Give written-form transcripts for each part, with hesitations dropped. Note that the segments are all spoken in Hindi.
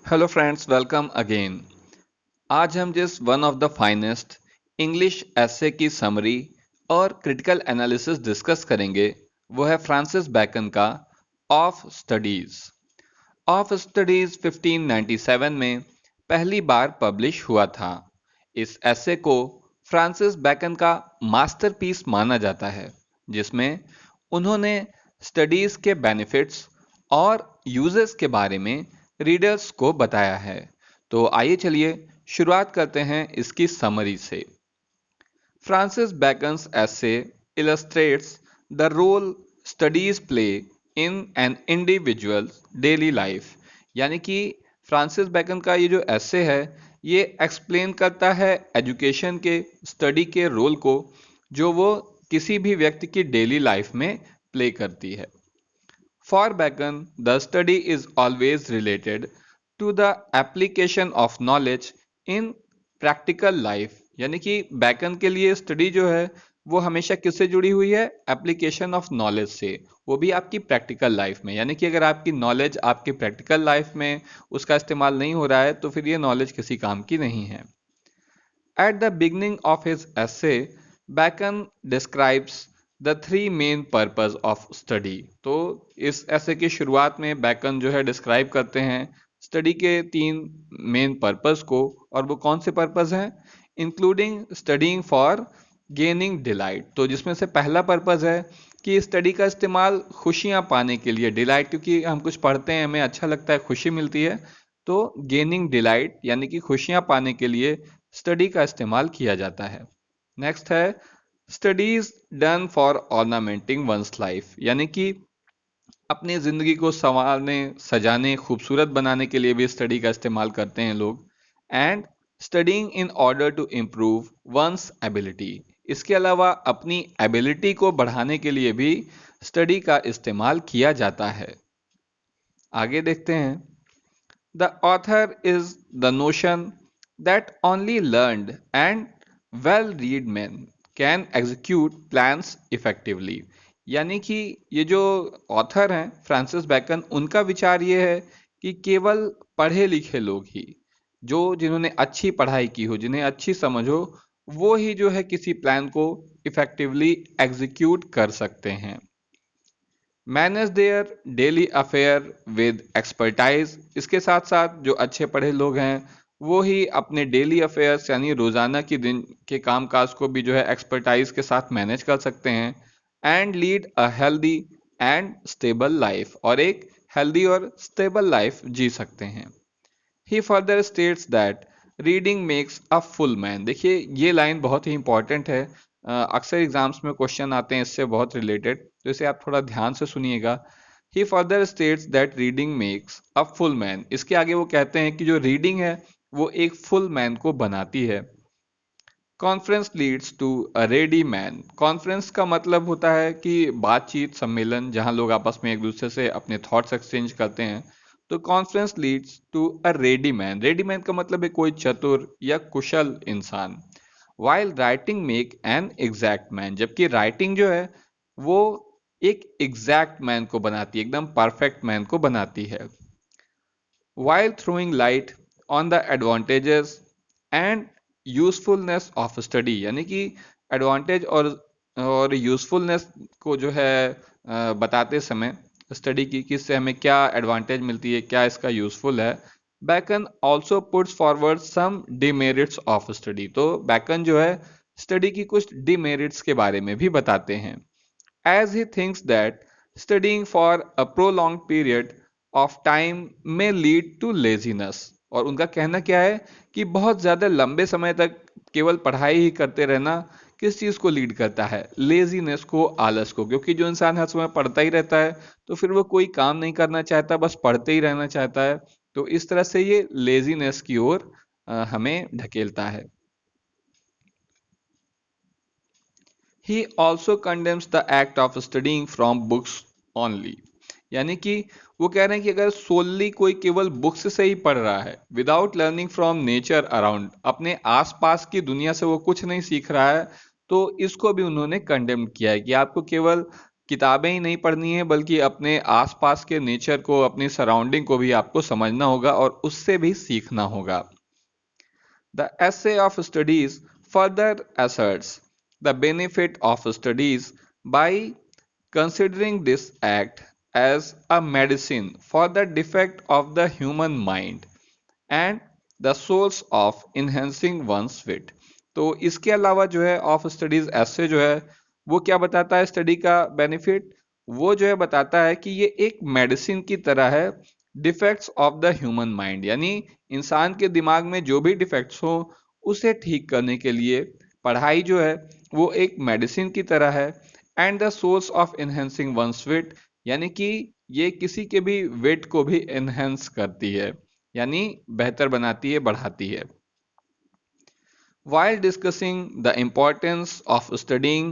Hello friends, welcome again. आज हम जिस one of the finest English essay की समरी और क्रिटिकल एनालिसिस डिस्कस करेंगे वो है फ्रांसिस बैकन का ऑफ स्टडीज। ऑफ स्टडीज 1597 में पहली बार पब्लिश हुआ था। इस एसे को फ्रांसिस बैकन का मास्टरपीस माना जाता है, जिसमें उन्होंने स्टडीज के बेनिफिट्स और यूजेस के बारे में रीडर्स को बताया है। तो आइए चलिए शुरुआत करते हैं इसकी समरी से। Francis Bacon's essay illustrates the role studies play in an individual's daily life। यानी कि फ्रांसिस बैकन का ये जो एसे है ये एक्सप्लेन करता है एजुकेशन के, स्टडी के रोल को जो वो किसी भी व्यक्ति की डेली लाइफ में प्ले करती है। For Bacon, the study is always related to the application of knowledge in practical life। यानी कि बैकन के लिए स्टडी जो है वो हमेशा किससे जुड़ी हुई है? एप्लीकेशन ऑफ नॉलेज से, वो भी आपकी प्रैक्टिकल लाइफ में। यानी कि अगर आपकी नॉलेज आपकी प्रैक्टिकल लाइफ में उसका इस्तेमाल नहीं हो रहा है तो फिर ये नॉलेज किसी काम की नहीं है। At the beginning of his essay, Bacon describes the three main purpose of study। तो इस essay की शुरुआत में बैकन जो है डिस्क्राइब करते हैं स्टडी के तीन मेन पर्पस को, और वो कौन से पर्पस हैं? Including studying for gaining delight. तो जिसमें से पहला पर्पस है कि स्टडी का इस्तेमाल खुशियां पाने के लिए, डिलाइट क्योंकि हम कुछ पढ़ते हैं हमें अच्छा लगता है, खुशी मिलती है, तो गेनिंग डिलाइट यानी कि खुशियां पाने के लिए स्टडी का इस्तेमाल किया जाता है। नेक्स्ट है studies done for ornamenting one's life. यानी कि अपनी जिंदगी को संवारने, सजाने, खूबसूरत बनाने के लिए भी स्टडी का इस्तेमाल करते हैं लोग। And studying in order to improve one's ability. इसके अलावा अपनी एबिलिटी को बढ़ाने के लिए भी स्टडी का इस्तेमाल किया जाता है। आगे देखते हैं। The author is the notion that only learned and well-read men can execute plans effectively। यानी कि ये जो ऑथर हैं फ्रांसिस बैकन, उनका विचार ये है कि केवल पढ़े लिखे लोग ही, जो जिन्होंने अच्छी पढ़ाई की हो, जिन्हें अच्छी समझ हो, वो ही जो है किसी प्लान को इफेक्टिवली एग्जीक्यूट कर सकते हैं। Manage their daily affair with expertise. इसके साथ साथ जो अच्छे पढ़े लोग हैं वो ही अपने डेली अफेयर्स यानी रोजाना की दिन के कामकाज को भी जो है एक्सपर्टाइज के साथ मैनेज कर सकते हैं। And lead a healthy and stable life, और एक हेल्दी और स्टेबल लाइफ जी सकते हैं। He further states that reading makes a full man. देखिए ये लाइन बहुत ही इंपॉर्टेंट है, अक्सर एग्जाम्स में क्वेश्चन आते हैं इससे बहुत रिलेटेड, तो इसे आप थोड़ा ध्यान से सुनिएगा। He further states that reading makes a full man. इसके आगे वो कहते हैं कि जो रीडिंग है वो एक फुल मैन को बनाती है। Conference leads to a ready man. Conference का मतलब होता है कि बातचीत, सम्मेलन, जहां लोग आपस में एक दूसरे से अपने थॉट्स एक्सचेंज करते हैं। तो conference leads to a ready man. Ready man का मतलब है कोई चतुर या कुशल इंसान। While writing make an exact man. जबकि राइटिंग जो है वो एक एग्जैक्ट मैन को बनाती है, एकदम परफेक्ट मैन को बनाती है। while throwing light on the advantages and usefulness of study. यानी कि एडवांटेज और यूजफुलनेस को जो है बताते समय स्टडी की, किससे हमें क्या एडवांटेज मिलती है, क्या इसका यूजफुल है। Bacon also puts forward some demerits of study. तो बैकन जो है स्टडी की कुछ डिमेरिट्स के बारे में भी बताते हैं। as he thinks that studying for a prolonged period of time may lead to laziness। और उनका कहना क्या है कि बहुत ज्यादा लंबे समय तक केवल पढ़ाई ही करते रहना किस चीज को लीड करता है? लेजीनेस को, आलस को। क्योंकि जो इंसान हर समय पढ़ता ही रहता है तो फिर वो कोई काम नहीं करना चाहता, बस पढ़ते ही रहना चाहता है। तो इस तरह से ये लेजीनेस की ओर हमें ढकेलता है। He also condemns the act of studying from books only. यानी कि वो कह रहे हैं कि अगर सोलली कोई केवल बुक्स से ही पढ़ रहा है, without learning from nature around, अपने आसपास की दुनिया से वो कुछ नहीं सीख रहा है, तो इसको भी उन्होंने कंडेम किया है कि आपको केवल किताबें ही नहीं पढ़नी है बल्कि अपने आसपास के नेचर को, अपनी सराउंडिंग को भी आपको समझना होगा और उससे भी सीखना होगा। The essay of studies further asserts the benefit of studies by considering this act as a medicine for the defect of the human mind and the source of enhancing one's wit। तो इसके अलावा जो है ऑफ स्टडीज ऐसे जो है वो क्या बताता है स्टडी का बेनिफिट, वो जो है बताता है कि ये एक मेडिसिन की तरह है defects of the human mind, यानी इंसान के दिमाग में जो भी डिफेक्ट्स हो उसे ठीक करने के लिए पढ़ाई जो है वो एक मेडिसिन की तरह है। And the source of enhancing one's wit, यानी कि ये किसी के भी विट को भी एनहेंस करती है, यानी बेहतर बनाती है, बढ़ाती है। While discussing the importance of studying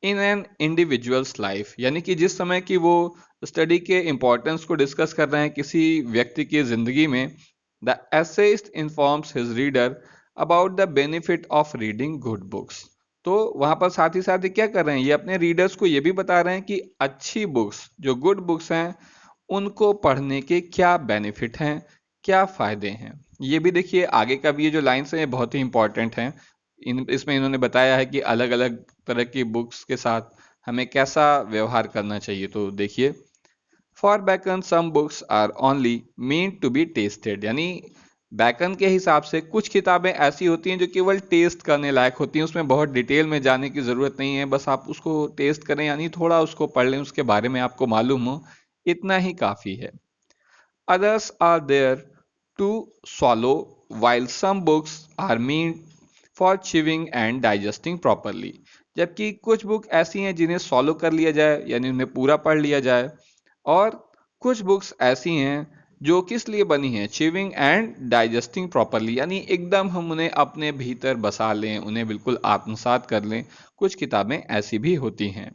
in an individual's life, यानी कि जिस समय की वो स्टडी के इम्पोर्टेंस को डिस्कस कर रहे हैं किसी व्यक्ति की जिंदगी में, the essayist informs his reader about the benefit of reading good books। तो वहां पर साथ ही साथ ये क्या कर रहे हैं, ये अपने रीडर्स को ये भी बता रहे हैं कि अच्छी बुक्स, जो गुड बुक्स हैं, उनको पढ़ने के क्या बेनिफिट हैं, क्या फायदे हैं। ये भी देखिए आगे का भी ये जो लाइन्स हैं ये बहुत ही इंपॉर्टेंट हैं। इसमें इन्होंने बताया है कि अलग अलग तरह की बुक्स के साथ हमें कैसा व्यवहार करना चाहिए। तो देखिए, for Bacon some books are only mean to be tasted, यानी बैकन के हिसाब से कुछ किताबें ऐसी होती हैं जो केवल टेस्ट करने लायक होती हैं, उसमें बहुत डिटेल में जाने की ज़रूरत नहीं है, बस आप उसको टेस्ट करें, यानी थोड़ा उसको पढ़ लें, उसके बारे में आपको मालूम हो, इतना ही काफ़ी है। Others are there to swallow, while some books are meant for chewing and digesting properly। जबकि कुछ बुक ऐसी हैं जिन्हें सॉलो कर लिया जाए, यानी उन्हें पूरा पढ़ लिया जाए, और कुछ बुक्स ऐसी हैं जो किस लिए बनी हैं, चिविंग एंड डाइजेस्टिंग प्रॉपरली, यानी एकदम हम उन्हें अपने भीतर बसा लें, उन्हें बिल्कुल आत्मसात कर लें। कुछ किताबें ऐसी भी होती हैं।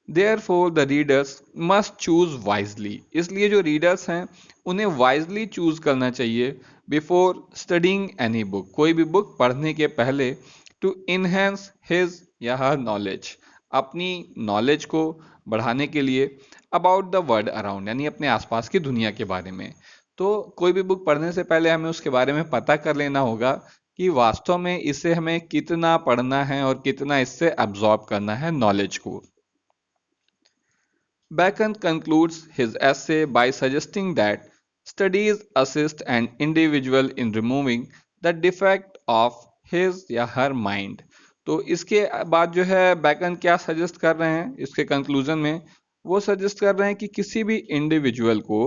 Therefore the readers must choose wisely, इसलिए जो रीडर्स हैं उन्हें वाइजली चूज करना चाहिए बिफोर स्टडिंग एनी बुक, कोई भी बुक पढ़ने के पहले, टू इनहेंस हिज या हर नॉलेज, अपनी नॉलेज को बढ़ाने के लिए, अबाउट द वर्ल्ड अराउंड, यानी अपने आसपास की दुनिया के बारे में। तो कोई भी बुक पढ़ने से पहले हमें उसके बारे में पता कर लेना होगा कि वास्तव में इसे हमें कितना पढ़ना है और कितना इससे एब्जॉर्ब करना है नॉलेज को। Bacon concludes his essay by suggesting that studies assist an individual in removing the defect of his या her mind। तो इसके बाद जो है बैकन क्या सजेस्ट कर रहे हैं इसके कंक्लूजन में, वो सजेस्ट कर रहे हैं कि किसी भी इंडिविजुअल को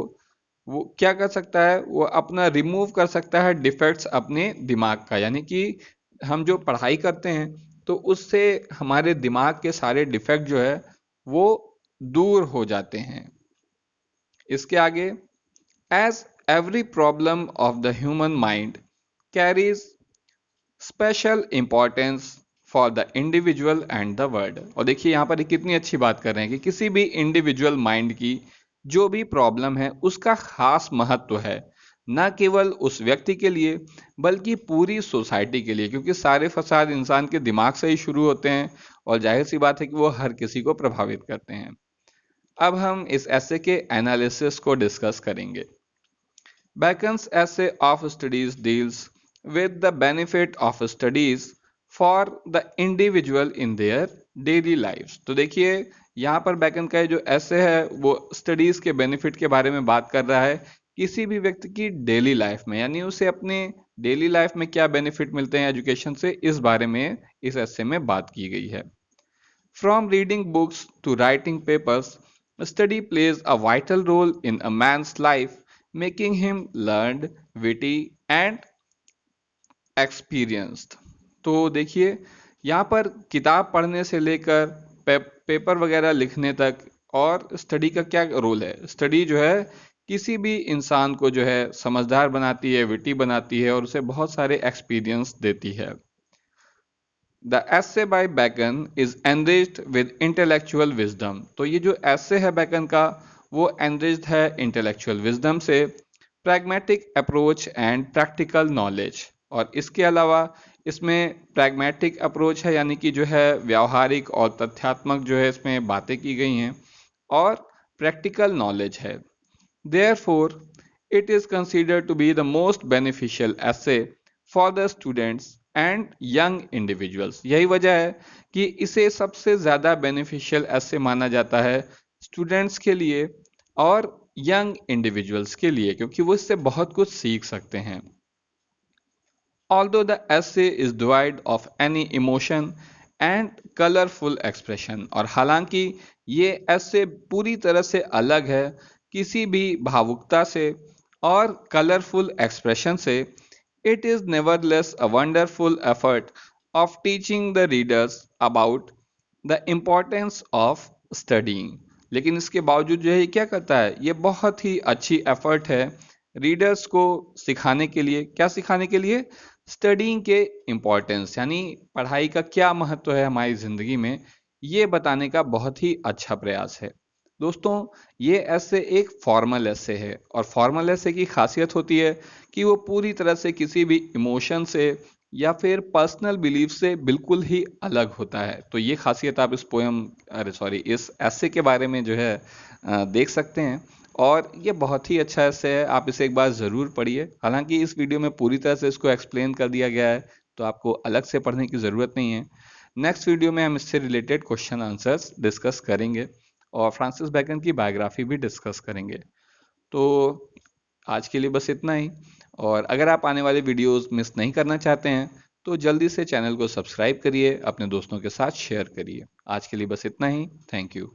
वो क्या कर सकता है, वो अपना रिमूव कर सकता है डिफेक्ट्स अपने दिमाग का, यानी कि हम जो पढ़ाई करते हैं तो उससे हमारे दिमाग के सारे डिफेक्ट जो है वो दूर हो जाते हैं। इसके आगे, as every problem of the human mind carries special importance for the individual and the world. और देखिए यहाँ पर कितनी अच्छी बात कर रहे हैं कि किसी भी इंडिविजुअल माइंड की जो भी प्रॉब्लम है उसका खास महत्व है, न केवल उस व्यक्ति के लिए बल्कि पूरी सोसाइटी के लिए, क्योंकि सारे फसाद इंसान के दिमाग से ही शुरू होते हैं और जाहिर सी बात है कि वो हर किसी को प्रभावित करते हैं। अब हम इस ऐसे के एनालिसिस को डिस्कस करेंगे। Bacon's essay of studies deals with the benefit of studies for the individual in their daily lifes. तो देखिए यहाँ पर बैकन का जो ऐसे है वो स्टडीज के बेनिफिट के बारे में बात कर रहा है किसी भी व्यक्ति की डेली लाइफ में, यानी उसे अपने डेली लाइफ में क्या बेनिफिट मिलते हैं एजुकेशन से, इस बारे में इस ऐसे में बात की गई है। From reading books to writing papers, study plays a vital role in a man's life, making him learned, witty and experienced। तो देखिए यहाँ पर किताब पढ़ने से लेकर पेपर वगैरह लिखने तक और स्टडी का क्या रोल है। स्टडी जो है किसी भी इंसान को जो है समझदार बनाती है, विटी बनाती है और उसे बहुत सारे एक्सपीरियंस देती है। The essay by Bacon is enriched with intellectual wisdom। तो ये जो essay है बैकन का वो enriched है intellectual wisdom से, pragmatic approach and practical knowledge, और इसके अलावा इसमें प्रैग्मेटिक अप्रोच है, यानी कि जो है व्यावहारिक और तथ्यात्मक जो है इसमें बातें की गई हैं, और प्रैक्टिकल नॉलेज है। Therefore, it is considered to be the most beneficial essay for the students and young individuals। यही वजह है कि इसे सबसे ज़्यादा बेनिफिशियल ऐसे माना जाता है स्टूडेंट्स के लिए और यंग इंडिविजुअल्स के लिए, क्योंकि वो इससे बहुत कुछ सीख सकते हैं। Although the essay is devoid of any emotion and colorful expression, और हालांकि ये essay पूरी तरह से अलग है किसी भी भावुकता से और कलरफुल एक्सप्रेशन से, it is nevertheless a wonderful effort of teaching the readers about the importance of studying। लेकिन इसके बावजूद जो है ये क्या करता है, ये बहुत ही अच्छी एफर्ट है रीडर्स को सिखाने के लिए। क्या सिखाने के लिए? स्टडीइंग के इम्पोर्टेंस, यानी पढ़ाई का क्या महत्व है हमारी ज़िंदगी में, ये बताने का बहुत ही अच्छा प्रयास है। दोस्तों, ये ऐसे एक फॉर्मल ऐसे है, और फॉर्मल ऐसे की खासियत होती है कि वो पूरी तरह से किसी भी इमोशन से या फिर पर्सनल बिलीफ से बिल्कुल ही अलग होता है। तो ये खासियत आप इस ऐसे के बारे में जो है देख सकते हैं, और ये बहुत ही अच्छा ऐसे है, आप इसे एक बार ज़रूर पढ़िए। हालांकि इस वीडियो में पूरी तरह से इसको एक्सप्लेन कर दिया गया है, तो आपको अलग से पढ़ने की ज़रूरत नहीं है। नेक्स्ट वीडियो में हम इससे रिलेटेड क्वेश्चन आंसर्स डिस्कस करेंगे और फ्रांसिस बैकन की बायोग्राफी भी डिस्कस करेंगे। तो आज के लिए बस इतना ही, और अगर आप आने वाले वीडियोस मिस नहीं करना चाहते हैं तो जल्दी से चैनल को सब्सक्राइब करिए, अपने दोस्तों के साथ शेयर करिए। आज के लिए बस इतना ही। Thank you.